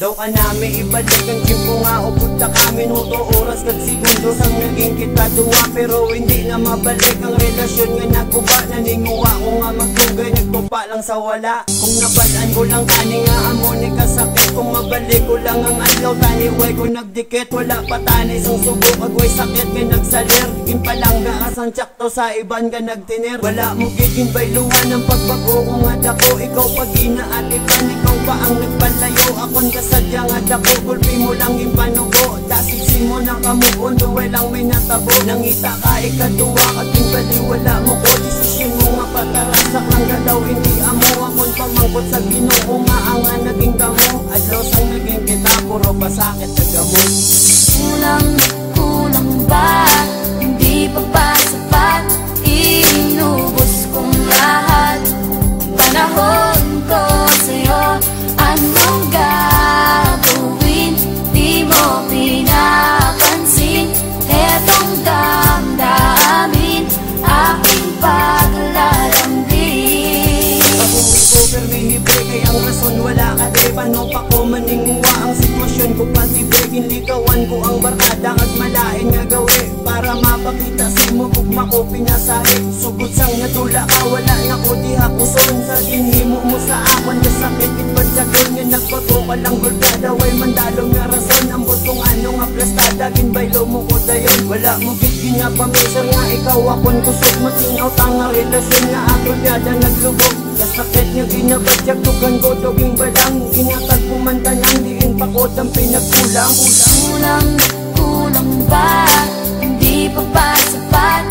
Daw ka namin ibalik ang tiyempo nga upod na ka minuto, oras kat segundo sang naging kita duwa. Pero hindi na mabalik ang relasyon nga nagkuba. Naninguwa ko nga magtugay, nagpupa lang sa wala. Kung nabalaan ko lang tani nga amo ni kasakit, kung mabalik ko lang ang adlaw tani way ko nagdikit. Wala pa tani isang subok agway sakit nga nagsalir. Gimpalangga asang tsakto sa iban ka nagtinir. Wala mo giging bayluhan ng pagbago ko nga dako. Ikaw pag inaat iban, ikaw pa ang nagpalayo. Akon kasadya nga dako, gulpi mo lang yung panugo. Dasiksi mo na kamukon, duway lang may natabo. Nangita ka ikaduwa ka timbali, wala mo ko. Desisyon mo nga patarasak lang galaw, hindi amo. Akon pamangkot sa Ginoo nga ang naging damo. Adlaw sang naging kita, puro pasakit sa gamot. Kulang ba? Hindi pa ba sapat? Inubos kong lahat. Panahon ko sa'yo, anong gagawin? Di mo pinapansin. Etong damdamin, aking paglalambing. Ako permihibre kay ang rason wala ka de. Paano pa ko maninguwa ang sitwasyon ko? Pati begin ligawan ko ang barkada at malain nga gawi. Para mapakita si mo gugma ko pinasahi. Sugod sang natula ka, wala na ko di hakuson. Sa ginhimo mo sa akon nga sakit itbad sa gol. Nga nagpato ka lang gulgada, way mandalong nga rason. Ang butong ano nga plastada, ginbaylo mo ko dayon. Wala mo gigin nga pamisar nga ikaw akon kusog. Matinaw tanga relasyon nga ako yada naglubog. Kasakit niya ginabadyak, tugan ko doging balang. Inatag pumantanang, diin pakot ang pinagkulang. Kulang ba? Hindi pa ba sapat?